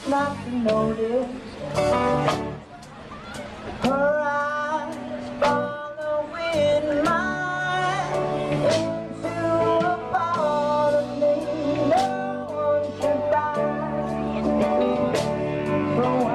Not to notice her eyes following mine into a part of me no one should find. So I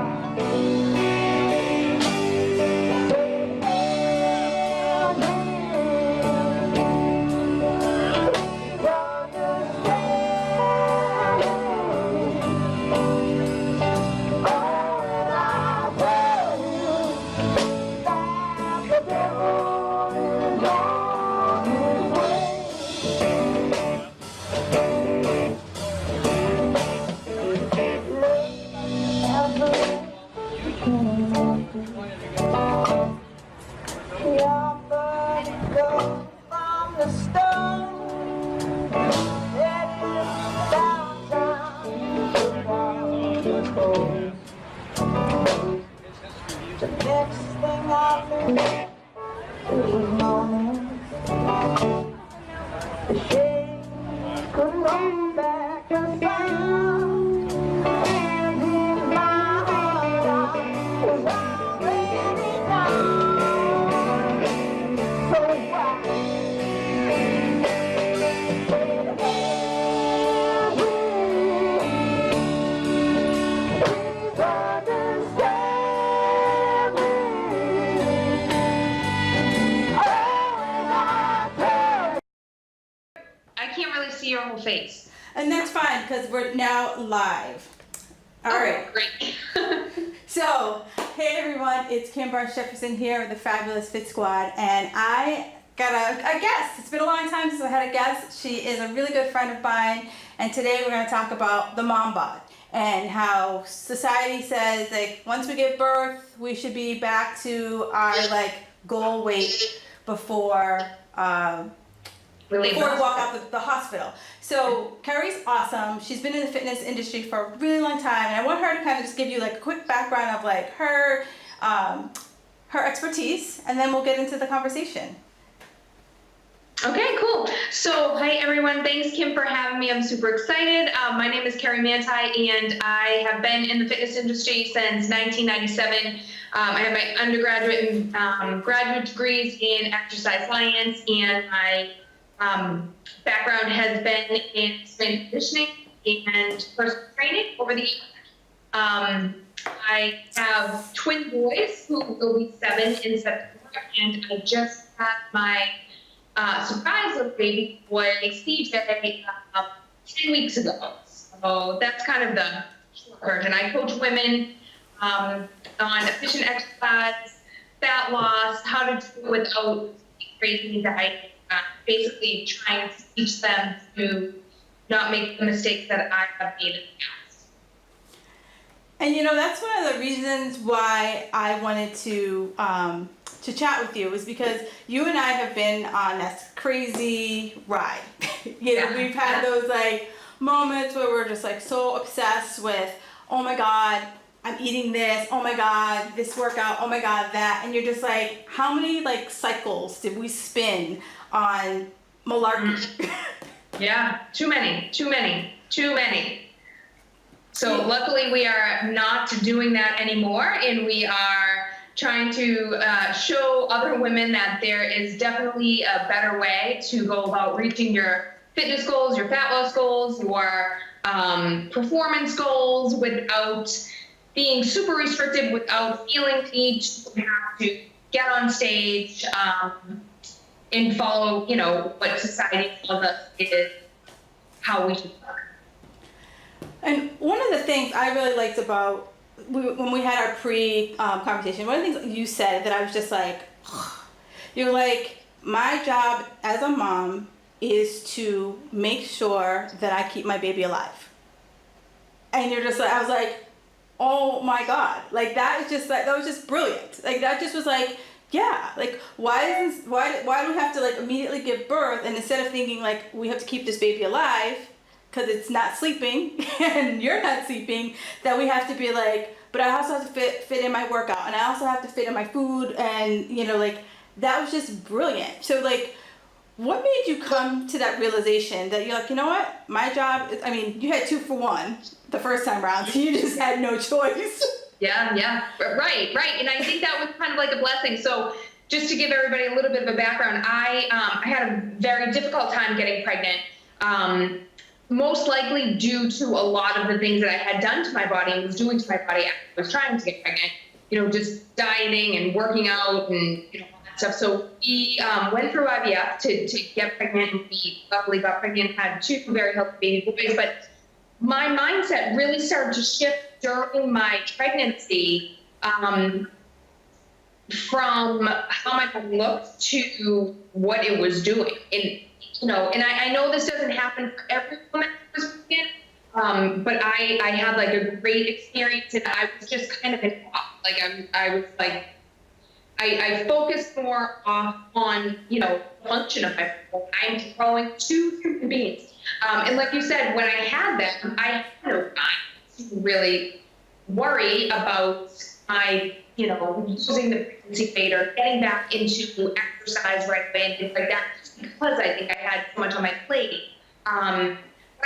the next thing I knew, it was morning. The shade couldn't hold back a sound, and in my heart I was already down. So why? See your whole face. And that's fine because we're now live. All right. Great. So, hey everyone, it's Kim Barnes-Jefferson here with the Fabulous Fit Squad, and I got a guest. It's been a long time since I had a guest. She is a really good friend of mine, and today we're going to talk about the mom bod and how society says like once we give birth, we should be back to our like goal weight before we walk out the hospital. So Carrie's awesome. She's been in the fitness industry for a really long time, and I want her to kind of just give you like a quick background of like her expertise, and then we'll get into the conversation. Okay, cool. So, hi everyone. Thanks, Kim, for having me. I'm super excited. My name is Carrie Manti, and I have been in the fitness industry since 1997. I have my undergraduate and graduate degrees in exercise science, and my background has been in strength and conditioning and personal training over the years. I have twin boys who will be 7 in September, and I just had my surprise little baby boy, CJ, 10 weeks ago. So that's kind of the short version. I coach women on efficient exercise, fat loss, how to do it without crazy diet. Basically trying to teach them to not make the mistakes that I have made in the past. And you know, that's one of the reasons why I wanted to chat with you, is because you and I have been on this crazy ride. We've had those like moments where we're just like so obsessed with, oh my God, I'm eating this, oh my God, this workout, oh my God, that. And you're just like, how many like cycles did we spin on malarkey? Yeah, too many. So luckily we are not doing that anymore, and we are trying to show other women that there is definitely a better way to go about reaching your fitness goals, your fat loss goals, your performance goals without being super restrictive, without feeling the need to have to get on stage and follow, what society tells us is how we should work. And one of the things I really liked about when we had our pre-conversation, one of the things you said that I was just like, you're like, my job as a mom is to make sure that I keep my baby alive. And you're just like, I was like, oh my God, like that is just like, that was just brilliant. Like that just was like, yeah, like why do we have to like immediately give birth, and instead of thinking like we have to keep this baby alive, because it's not sleeping and you're not sleeping, that we have to be like, but I also have to fit in my workout, and I also have to fit in my food, and like that was just brilliant. So like, what made you come to that realization that you're like, you know what, my job is, I mean, you had 2 for 1 the first time around, so you just had no choice. Yeah, right. And I think that was kind of like a blessing. So just to give everybody a little bit of a background, I had a very difficult time getting pregnant, most likely due to a lot of the things that I had done to my body and was doing to my body after I was trying to get pregnant, just dieting and working out and all that stuff. So we went through IVF to get pregnant, and we luckily got pregnant, had 2 very healthy baby boys. But my mindset really started to shift during my pregnancy, from how my body looked to what it was doing. And I know this doesn't happen for every woman who's pregnant, but I had like a great experience, and I was just kind of in awe. Like I was like, I focused more on the function of my body. I'm growing 2 human beings. And like you said, when I had them, I had no time to really worry about my, losing the pregnancy weight or getting back into exercise right away and things like that, just because I think I had so much on my plate. But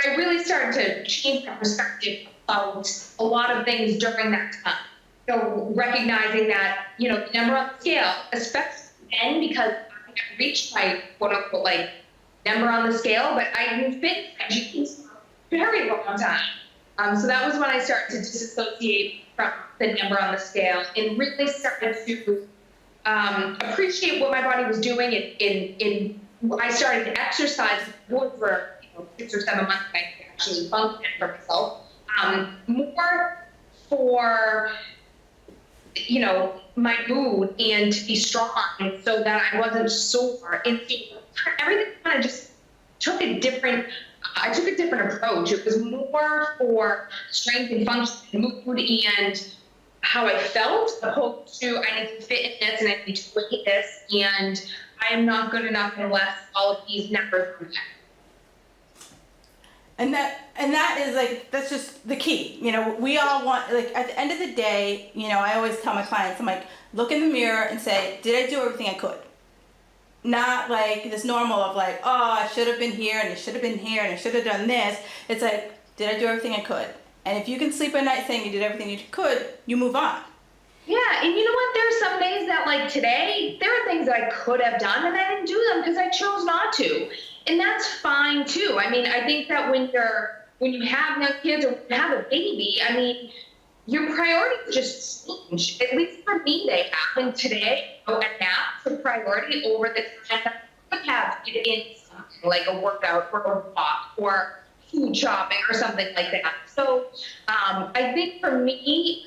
I really started to change my perspective about a lot of things during that time. Recognizing that, the number on the scale, especially then, because I reached my quote unquote like number on the scale, but I didn't fit my jeans for a very long time. So that was when I started to disassociate from the number on the scale and really started to appreciate what my body was doing. I started to exercise for 6 or 7 months. I could actually function for myself. More for my mood and to be strong, so that I wasn't sore. And everything kind of just took a different approach. It was more for strength and function and mood and how I felt, opposed to I need to fit in this and I need to weight this and I am not good enough unless all of these numbers are met. And that is like, that's just the key. We all want, like, at the end of the day, I always tell my clients, I'm like, look in the mirror and say, did I do everything I could? Not like this normal of like, oh, I should have been here and I should have been here and I should have done this. It's like, did I do everything I could? And if you can sleep at night saying you did everything you could, you move on. Yeah, and you know what? There are some days that, like today, there are things that I could have done and I didn't do them because I chose not to. And that's fine too. I mean, I think that when you have young kids or you have a baby, I mean, your priorities just change. At least for me, they have. And today, a nap's a priority over the time that I would have to get in something like a workout or a walk or food shopping or something like that. So I think for me,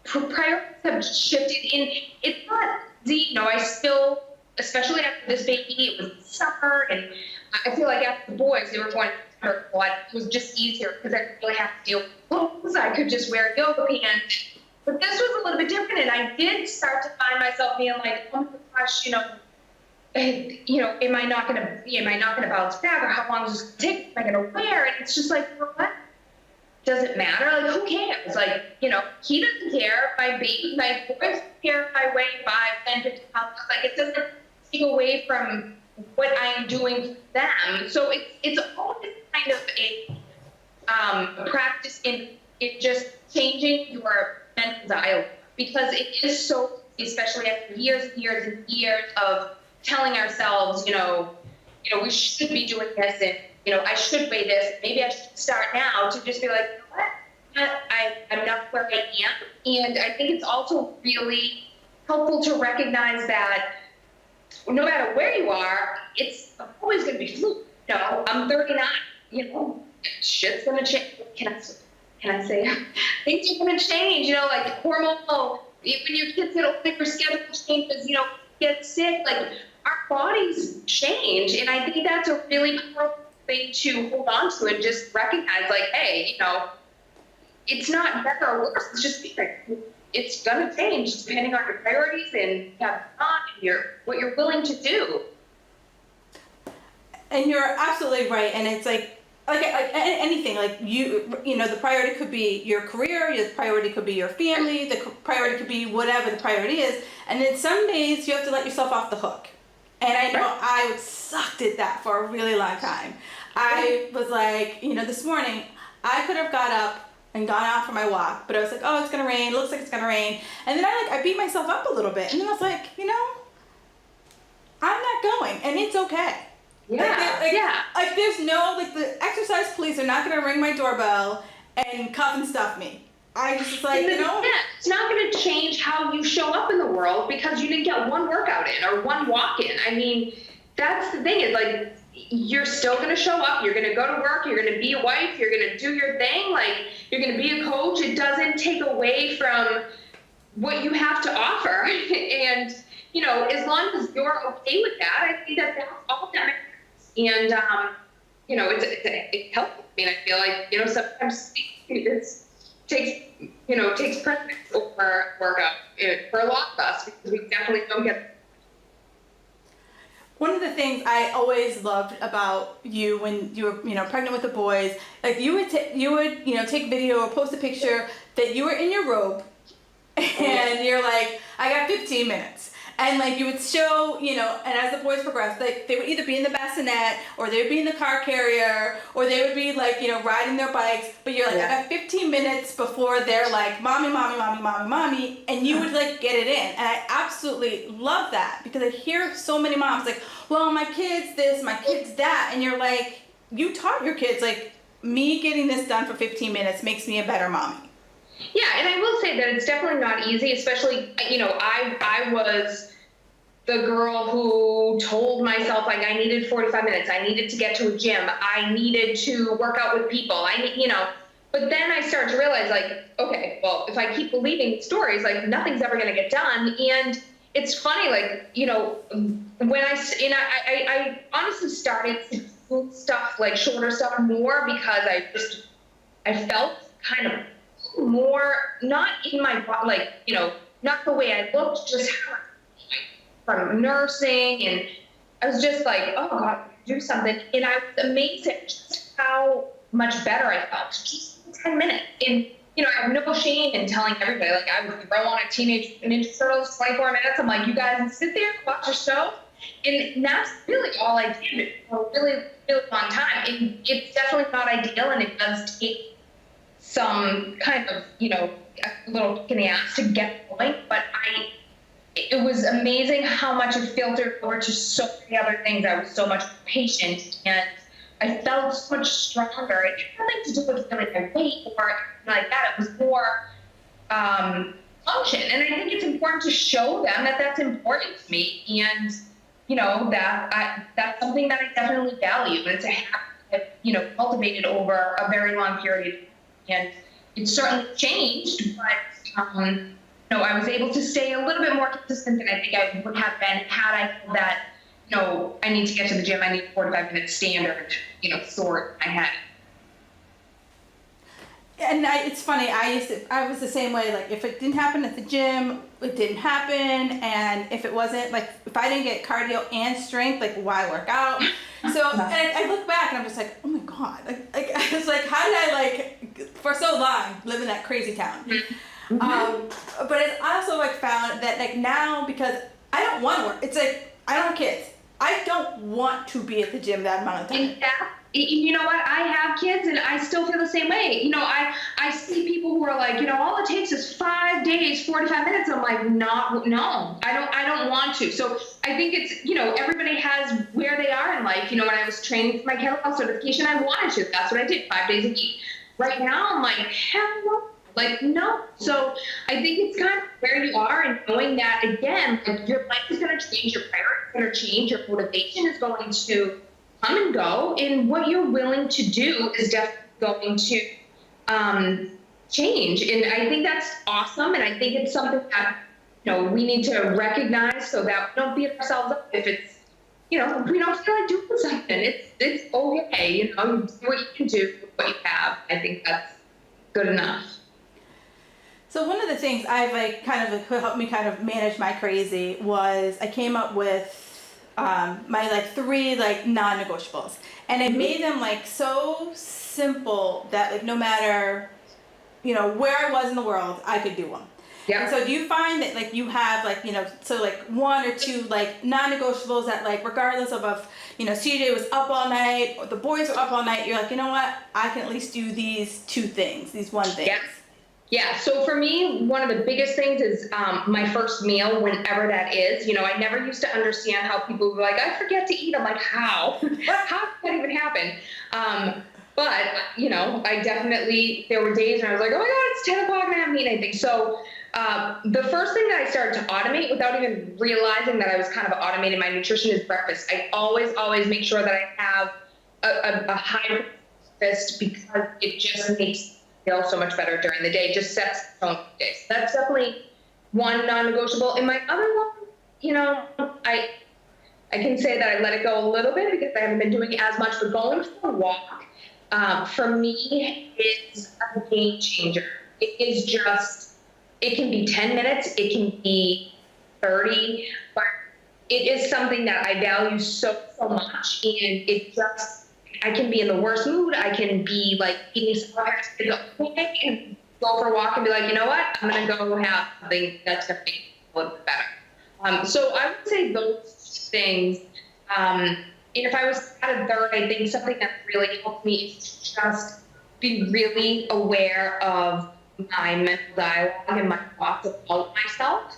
priorities have shifted. And it's not easy. I still, especially after this baby, it was summer, and I feel like after the boys, they were going to it was just easier because I didn't really have to deal with clothes. I could just wear yoga pants. But this was a little bit different, and I did start to find myself being like, oh my gosh, am I not gonna bounce back, or how long is this gonna take? Am I gonna wear? And it's just like, what? Does it matter? Like, who cares? Like, he doesn't care. My boys don't care if I weigh 5, 10, 15 pounds. Like, it doesn't take away from what I'm doing for them. So it's always kind of a practice in just changing your mental dialogue, because it is so, especially after years and years and years of telling ourselves, we should be doing this, and I should weigh this. Maybe I should start now, to just be like, what? I'm not where I am. And I think it's also really helpful to recognize that no matter where you are, it's always going to be fluid. I'm 39. Shit's going to change. Can I say things are going to change? Like hormonal. When your kids get older, your schedule changes. Get sick. Like, our bodies change, and I think that's a really powerful thing to hold on to and just recognize. Like, hey, it's not better or worse. It's just different. It's gonna change depending on your priorities and what you're willing to do. And you're absolutely right. And it's like, anything, like you know, the priority could be your career, the priority could be your family, the priority could be whatever the priority is, and then some days you have to let yourself off the hook. And I know I sucked at that for a really long time. I was like, you know, this morning I could have got up and gone out for my walk, but I was like, oh, it's gonna rain, looks like it's gonna rain, and then I beat myself up a little bit, and then I was like, you know, I'm not going, and it's okay. Yeah. Like there's no, like, the exercise police are not gonna ring my doorbell and cuff and stuff me. I just like, you know. Yeah, it's not gonna change how you show up in the world because you didn't get one workout in or one walk in. I mean, that's the thing, is like, you're still gonna show up, you're gonna go to work, you're gonna be a wife, you're gonna do your thing, like, you're gonna be a coach. It doesn't take away from what you have to offer. And, you know, as long as you're okay with that, I think that that's all that matters. And, you know, it helps. I mean, I feel like, you know, sometimes it takes precedence over workout for a lot of us, because we definitely don't get. One of the things I always loved about you when you were, you know, pregnant with the boys, like you would you know, take video or post a picture that you were in your robe, and you're like, I got 15 minutes. And like you would show, you know, and as the boys progressed, like they would either be in the bassinet, or they would be in the car carrier, or they would be like, you know, riding their bikes. But you're like, I got 15 minutes before they're like, mommy, mommy, mommy, mommy, mommy, and you would like get it in. And I absolutely love that, because I hear so many moms like, well, my kid's this, my kid's that, and you're like, you taught your kids, like, me getting this done for 15 minutes makes me a better mommy. Yeah, and I will say that it's definitely not easy, especially, you know, I was the girl who told myself, like, I needed 45 minutes, I needed to get to a gym, I needed to work out with people, you know, but then I start to realize, like, okay, well, if I keep believing stories, like, nothing's ever going to get done. And it's funny, like, you know, when I honestly started to do stuff, like shorter stuff, more because I felt kind of more, not in my body, like, you know, not the way I looked, just how from nursing, and I was just like, oh God, do something. And I was amazed at just how much better I felt, just in 10 minutes. And, you know, I have no shame in telling everybody, like, I would throw on a Teenage Ninja Turtles 24 minutes. I'm like, you guys sit there, watch your show. And that's really all I did for a really, really long time. And it's definitely not ideal, and it does take some kind of, you know, a little kick in the ass to get going. But it was amazing how much it filtered over to so many other things. I was so much patient, and I felt so much stronger. It had nothing to do with feeling my weight or anything like that. It was more function. And I think it's important to show them that that's important to me. And, you know, that's something that I definitely value. And it's a habit that, you know, cultivated over a very long period. And it's certainly changed, but, you know, I was able to stay a little bit more consistent than I think I would have been had I felt that, you know, I need to get to the gym, I need a 45-minute standard, you know, sort in my head. And it's funny, I was the same way. Like, if it didn't happen at the gym, it didn't happen. And if it wasn't, like, if I didn't get cardio and strength, like, why work out? So, and I look back and I'm just like, oh my God. Like I was like, how did I, like, for so long live in that crazy town? Mm-hmm. But it's also, like, found that, like, now, because I don't want to work, it's like, I don't have kids. I don't want to be at the gym that amount of time. You know what? I have kids, and I still feel the same way. You know, I see people who are like, you know, all it takes is 5 days, 45 minutes. I'm like, no, I don't want to. So I think it's, you know, everybody has where they are in life. You know, when I was training for my kettlebell certification, I wanted to. That's what I did, 5 days a week. Right now, I'm like, hell no. Like, no. So I think it's kind of where you are, and knowing that, again, like, your life is going to change, your priorities are going to change, your motivation is going to come and go, and what you're willing to do is definitely going to change. And I think that's awesome, and I think it's something that, you know, we need to recognize so that we don't beat ourselves up if it's, you know, if we don't feel like doing something. It's okay, you know, do what you can do with what you have. I think that's good enough. So one of the things I've, like, kind of, like, helped me kind of manage my crazy was I came up with my like 3 like non-negotiables, and I made them like so simple that like no matter where I was in the world, I could do them. Yeah. And so do you find that like you have like so like 1 or 2 like non-negotiables that like regardless of CJ was up all night or the boys were up all night, you're like, you know what, I can at least do these 2 things, these 1 thing. Yeah, so for me, one of the biggest things is my first meal, whenever that is. I never used to understand how people were like, I forget to eat. I'm like, how? How did that even happen? But, I definitely, there were days when I was like, oh my God, it's 10 o'clock and I haven't eaten anything. So the first thing that I started to automate without even realizing that I was kind of automating my nutrition is breakfast. I always make sure that I have a high breakfast because it just makes feel so much better during the day. It just sets the tone for the day. So that's definitely one non-negotiable. And my other one, I can say that I let it go a little bit because I haven't been doing it as much, but going for a walk, for me, is a game changer. It is just, it can be 10 minutes, it can be 30, but it is something that I value so much, and it just, I can be in the worst mood. I can be like eating something and go for a walk and be like, you know what? I'm going to go have something that's going to make me a little bit better. So I would say those things. And if I was to add a third, I think something that really helped me is just be really aware of my mental dialogue and my thoughts about myself.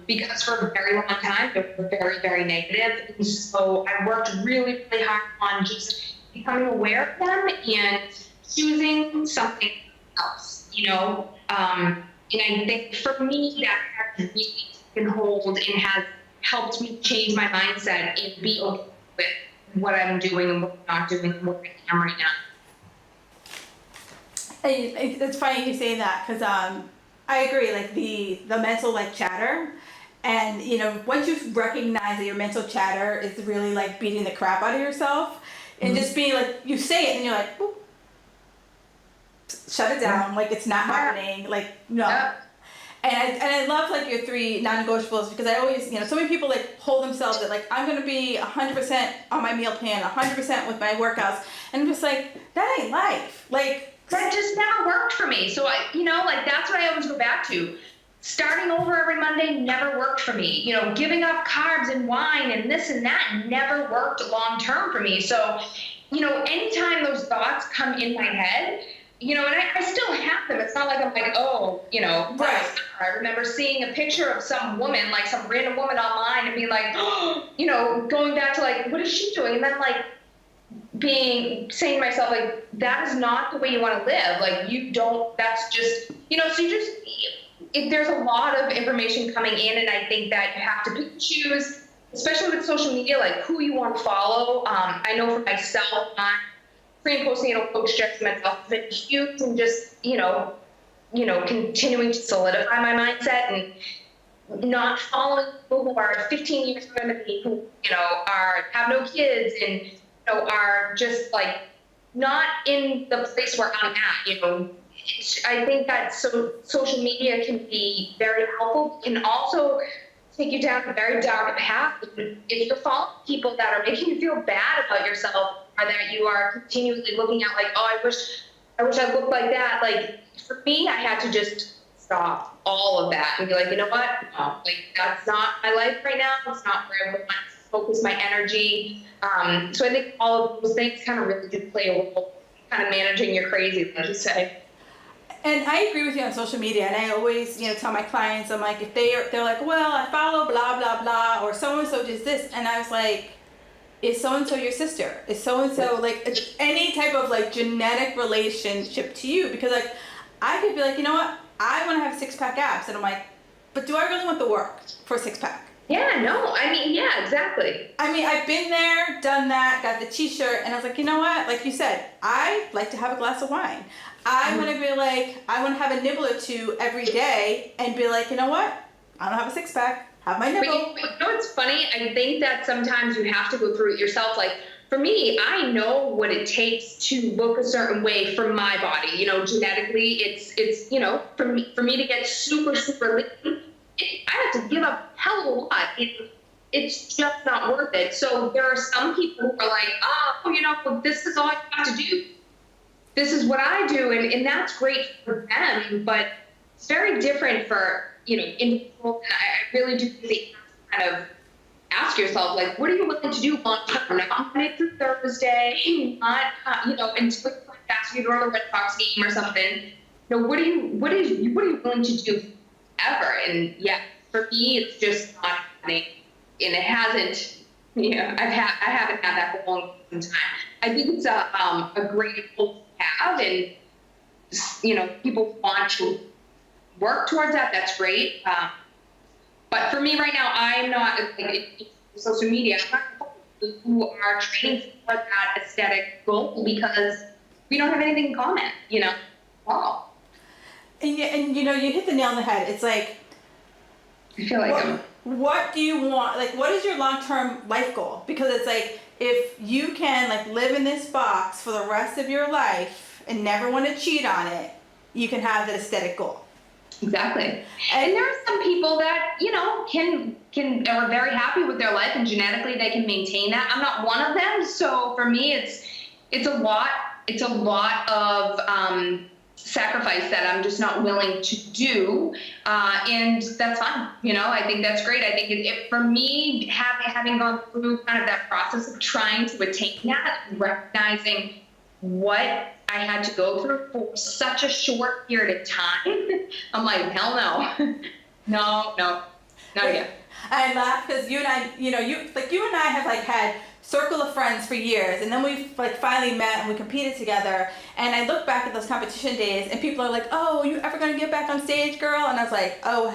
Because for a very long time, they were very, very negative. And so I worked really, really hard on just becoming aware of them and choosing something else, And I think for me, that has really taken hold and has helped me change my mindset and be okay with what I'm doing and what I'm not doing and what I am right now. It's funny you say that because I agree, like the mental like chatter, and once you recognize that your mental chatter is really like beating the crap out of yourself, and just being like, you say it and you're like, boop, shut it down, like it's not happening, like no. And I love like your 3 non-negotiables because I always, so many people like hold themselves that like, I'm going to be 100% on my meal plan, 100% with my workouts, and I'm just like, that ain't life, like. That just never worked for me. So that's what I always go back to. Starting over every Monday never worked for me. Giving up carbs and wine and this and that never worked long term for me. So, anytime those thoughts come in my head, and I still have them. It's not like I'm like, oh, right. I remember seeing a picture of some woman, like some random woman online, and being like, oh, going back to like, what is she doing? And then like, saying to myself, like, that is not the way you want to live. Like, that's just, so you just, there's a lot of information coming in, and I think that you have to pick and choose, especially with social media, like who you want to follow. I know for myself, my pre and postnatal coach, Jessica Mental, has been huge, and just, continuing to solidify my mindset and not following people who are 15 years younger than me, who, have no kids and, are just like not in the place where I'm at, I think that social media can be very helpful, can also take you down a very dark path if you're following people that are making you feel bad about yourself, or that you are continually looking at like, oh, I wish I looked like that. Like for me, I had to just stop all of that and be like, you know what? No, like that's not my life right now. It's not where I want to focus my energy. So I think all of those things kind of really do play a role in kind of managing your crazy, let's just say. And I agree with you on social media, and I always, tell my clients, I'm like, if they're like, well, I follow blah blah blah, or so and so does this, and I was like, is so and so your sister? Is so and so like any type of like genetic relationship to you? Because like I could be like, you know what, I want to have 6-pack abs, and I'm like, but do I really want the work for a 6-pack? Yeah, no, I mean, yeah, exactly. I mean, I've been there, done that, got the t-shirt, and I was like, you know what? Like you said, I like to have a glass of wine. I want to be like, I want to have a nibble or 2 every day and be like, you know what? I don't have a 6-pack. Have my nibble. But you know what's funny? I think that sometimes you have to go through it yourself. Like, for me, I know what it takes to look a certain way for my body. Genetically, it's for me to get super, super lean, I have to give up a hell of a lot. it's just not worth it. So there are some people who are like, oh, this is all I have to do. This is what I do. And that's great for them, but it's very different for, individuals. And I really do think you have to kind of ask yourself, like, what are you willing to do long term? Not Monday through Thursday, not, until you fast you go to a Red Sox game or something. What are you willing to do ever? And yeah, for me, it's just not happening. And it hasn't, I haven't had that goal in some time. I think it's a great goal to have, and people want to work towards that. That's great. But for me right now, I'm not like social media. I'm not people who are training for that aesthetic goal because we don't have anything in common. Wow. And you hit the nail on the head. It's like, I feel like what do you want? Like, what is your long-term life goal? Because it's like, if you can like live in this box for the rest of your life and never want to cheat on it, you can have that aesthetic goal. Exactly. And there are some people that, can are very happy with their life and genetically they can maintain that. I'm not one of them. So for me, it's a lot of sacrifice that I'm just not willing to do. And that's fine. I think that's great. I think for me, having gone through kind of that process of trying to attain that, recognizing what I had to go through for such a short period of time, I'm like, hell no. No, not again. I laugh because you and I, you and I have like had circle of friends for years, and then we like finally met and we competed together. And I look back at those competition days, and people are like, "Oh, you ever gonna get back on stage, girl?" And I was like, "Oh,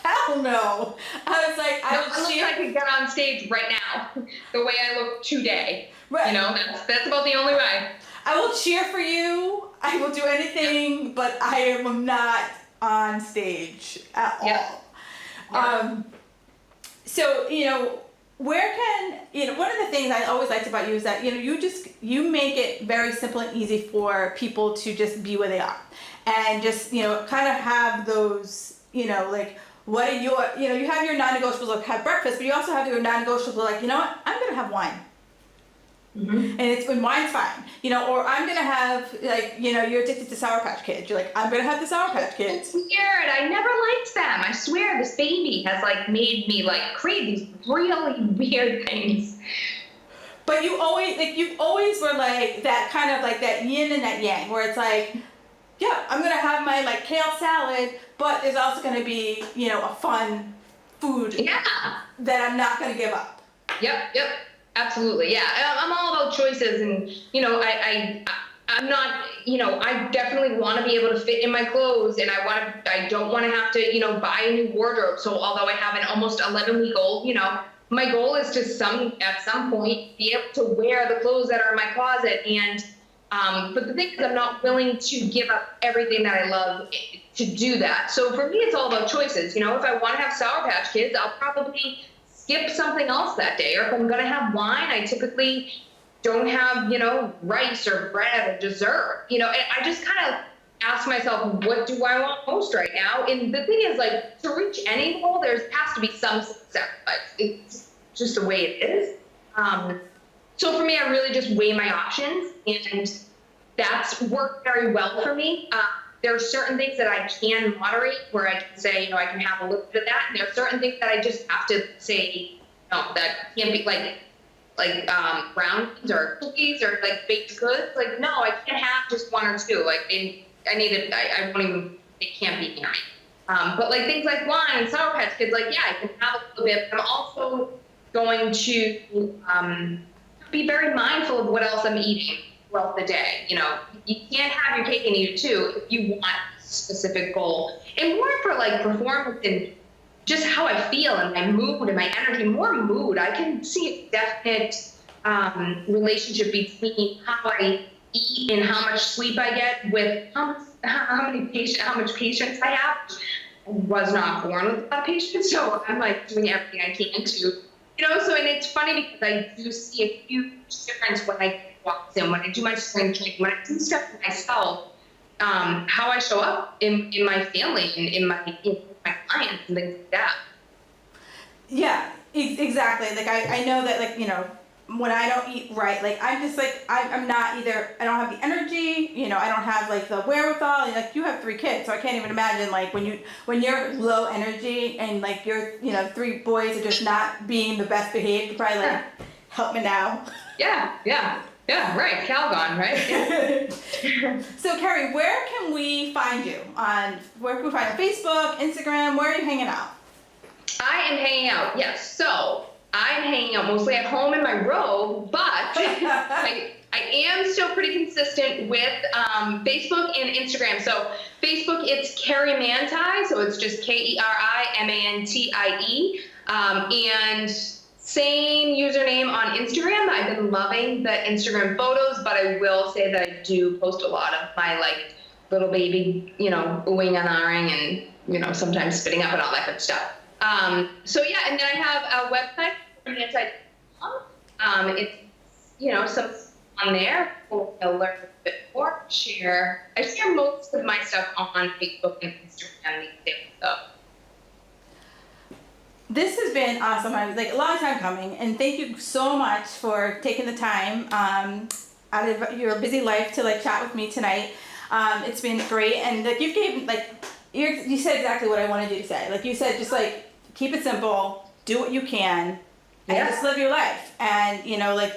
hell no!" I was like, I look like I could get on stage right now, the way I look today. Right. That's about the only way. I will cheer for you. I will do anything, but I am not on stage at all. Yeah. So, where can, one of the things I always liked about you is that, you make it very simple and easy for people to just be where they are. And just, kind of have those, like, what are your, you have your non-negotiables, like have breakfast, but you also have your non-negotiable, like, you know what, I'm going to have wine. Mm-hmm. And wine's fine, or I'm gonna have like, you're addicted to Sour Patch Kids. You're like, I'm gonna have the Sour Patch Kids. It's weird. I never liked them. I swear, this baby has like made me like crave these really weird things. But you always were like that kind of like that yin and that yang, where it's like, yeah, I'm gonna have my like kale salad, but there's also gonna be, a fun food that I'm not gonna give up. Yep. Absolutely, yeah. I'm all about choices, and I'm not, I definitely want to be able to fit in my clothes, and I don't want to have to, buy a new wardrobe. So although I have an almost 11-week old, my goal is to at some point be able to wear the clothes that are in my closet. And but the thing is, I'm not willing to give up everything that I love to do that. So for me, it's all about choices. If I want to have Sour Patch Kids, I'll probably skip something else that day. Or if I'm gonna have wine, I typically don't have, rice or bread or dessert. And I just kind of ask myself, what do I want most right now? And the thing is, like, to reach any goal, there has to be some sacrifice. It's just the way it is. So for me, I really just weigh my options, and that's worked very well for me. There are certain things that I can moderate, where I can say, I can have a little bit of that. And there are certain things that I just have to say, no, that can't be like brownies or cookies or like baked goods. Like, no, I can't have just one or two. Like, I won't even, it can't be near me. But like things like wine and Sour Patch Kids, like, yeah, I can have a little bit. But I'm also going to be very mindful of what else I'm eating throughout the day. You can't have your cake and eat it too if you want a specific goal. And more for like performance and just how I feel and my mood and my energy, more mood. I can see a definite relationship between how I eat and how much sleep I get with how much patience I have. I was not born with a lot of patience, so I'm like doing everything I can to, so, and it's funny because I do see a huge difference when I walk in, when I do my strength training, when I do stuff for myself, how I show up in my family and in my clients and things like that. Yeah, Exactly. Like I know that, like, you know, when I don't eat right, like I'm just like I'm not either. I don't have the energy. You know, I don't have like the wherewithal. And, like, you have 3 kids, so I can't even imagine like when you're low energy and like your 3 boys are just not being the best behaved. You're probably like, help me now. Yeah, right. Calgon, right? So Carrie, where can we find you where can we find you? Facebook, Instagram? Where are you hanging out? I am hanging out, yes. So I'm hanging out mostly at home in my robe, but I am still pretty consistent with Facebook and Instagram. So Facebook, it's Carrie Mantie, so it's just KeriMantie. And same username on Instagram. I've been loving the Instagram photos, but I will say that I do post a lot of my like little baby, oohing and ahhing and, sometimes spitting up and all that good stuff. So yeah, and then I have a website, it's, some on there. We'll learn a bit more, I share most of my stuff on Facebook and Instagram these days, so. This has been awesome. Like a long time coming, and thank you so much for taking the time out of your busy life to like chat with me tonight. It's been great, and like you said exactly what I wanted you to say. Like you said, just like keep it simple, do what you can, and just live your life. And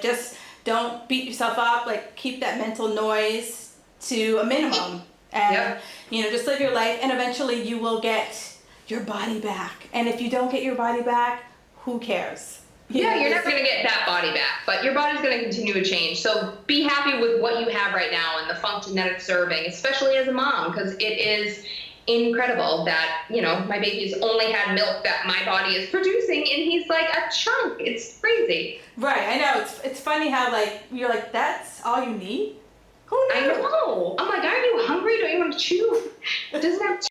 just don't beat yourself up. Like keep that mental noise to a minimum, and just live your life, and eventually you will get your body back. And if you don't get your body back, who cares? You're never going to get that body back, but your body's going to continue to change. So be happy with what you have right now and the function that it's serving, especially as a mom, because it is incredible that, my baby's only had milk that my body is producing, and he's like a chunk. It's crazy. Right, I know. It's funny how like you're like, that's all you need? Who knew? I know. I'm like, aren't you hungry? Don't you want to chew? It doesn't have